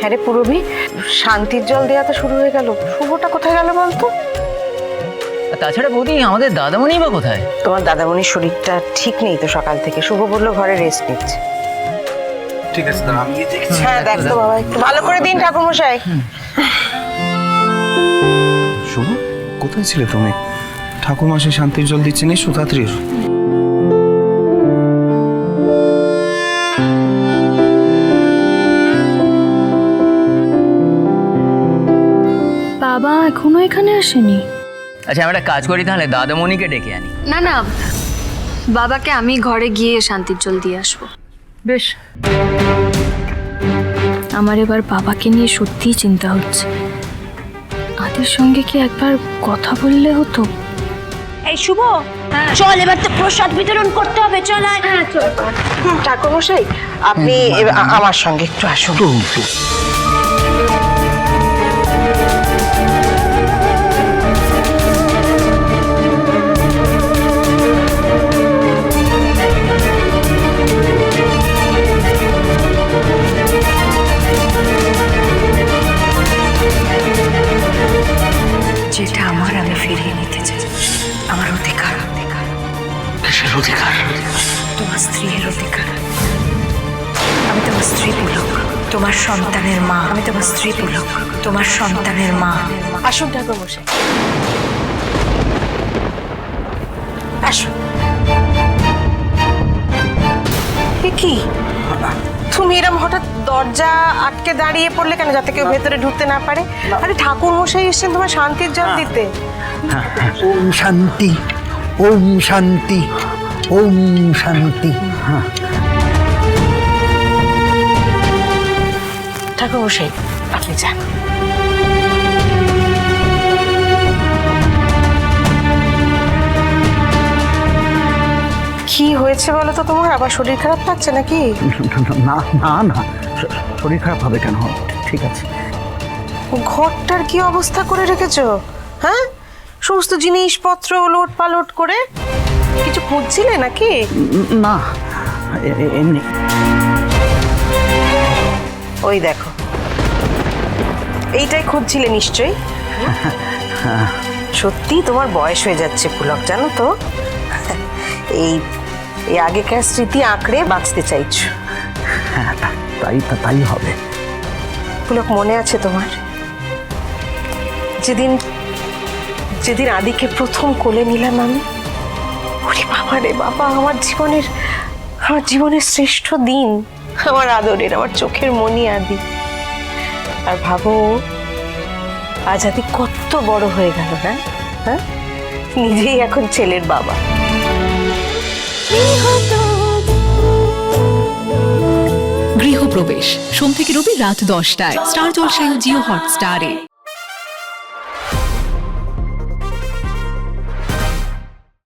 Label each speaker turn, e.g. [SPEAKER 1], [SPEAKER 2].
[SPEAKER 1] হ্যাঁ রে পুরবী, শান্তির জল দেওয়া তো শুরু হয়ে গেল, শুভটা কোথায় গেল বলতো?
[SPEAKER 2] আর তাছাড়া বৌদি আমাদের দাদামণি বা কোথায়?
[SPEAKER 1] তোমার দাদামণির শরীরটা ঠিক নেই তো সকাল থেকে, শুভ বললো ঘরে রেস্ট নিচ্ছে।
[SPEAKER 3] ঠিক আছে, দাঁড়া আমি গিয়ে দেখছি।
[SPEAKER 1] হ্যাঁ দেখ তো বাবা, একটু ভালো করে দিন ঠাকুরমশাই।
[SPEAKER 3] শুভ, কোথায় ছিলে তুমি? ঠাকুমা সে শান্তির জল দিচ্ছেন, এসো তাড়াতাড়ি এসো।
[SPEAKER 4] বাবা এখনো এখানে আসেনি?
[SPEAKER 2] আচ্ছা আমরা একটা কাজ করি, তাহলে দাদামণিকে ডেকে আনি।
[SPEAKER 4] না না, বাবাকে আমি ঘরে গিয়ে শান্তির জল দিয়ে আসবো।
[SPEAKER 2] বেশ।
[SPEAKER 4] আমার এবার বাবাকে নিয়ে সত্যিই চিন্তা হচ্ছে। আদির সঙ্গে কি একবার কথা বললে হতো?
[SPEAKER 5] এই শুভ, চল এবার তো প্রসাদ বিতরণ করতে হবে, চল আয়। হ্যাঁ চল।
[SPEAKER 1] ঠাকুরমশাই আপনি আমার সঙ্গে একটু আসুন। যেটা আমার আমি ফিরিয়ে নিতে চাই, আমার অধিকার।
[SPEAKER 3] কিসের অধিকার?
[SPEAKER 1] তোমার স্ত্রীর অধিকার। আমি তোমার স্ত্রী পুলক, তোমার সন্তানের মা। আমি তোমার স্ত্রী পুলক, তোমার সন্তানের মা। আসুন ঠাকুরমশাই, আসুন। এ কি তুমি এরকম হঠাৎ দরজা আটকে দাঁড়িয়ে পড়লে কেন, যাতে কেউ ভেতরে ঢুকতে না পারে? আরে ঠাকুরমশাই এসেছেন তোমার শান্তির জল দিতে।
[SPEAKER 6] ওম শান্তি, ওম শান্তি, ওম শান্তি।
[SPEAKER 1] ঠাকুরমশাই আপনি যান। কি হয়েছে বলো তো তোমার? আবার শরীর খারাপ লাগছে নাকি?
[SPEAKER 6] না না না, শরীর খারাপ হবে কেন? ঠিক আছে।
[SPEAKER 1] ঘরটার কি অবস্থা করে রেখেছো? হ্যাঁ, সমস্ত জিনিসপত্র ওলট পালট করে। কিছু খুঁজছিলে নাকি?
[SPEAKER 6] না, এমনি।
[SPEAKER 1] ওই দেখো, এইটাই খুঁজছিলে নিশ্চয়ই। সত্যি তোমার বয়স হয়ে যাচ্ছে পুলক, জানো তো। এই এই আগেকার স্মৃতি আঁকড়ে বাঁচতে চাইছো।
[SPEAKER 6] হ্যাঁ তাই হবে।
[SPEAKER 1] পুলক মনে আছে তোমার, যেদিন যেদিন আদিকে প্রথম কোলে নিলাম আমি? ওরে বাবা রে বাবা, আমার জীবনের শ্রেষ্ঠ দিন, আমার আদরের, আমার চোখের মনি আদি। আর ভাবো আজ আদি কত বড় হয়ে গেল না? হ্যাঁ, নিজেই এখন ছেলের বাবা।
[SPEAKER 7] গৃহপ্রবেশ সোম থেকে রবি রাত 10টায় স্টার জলসায় ও জিও হটস্টারে।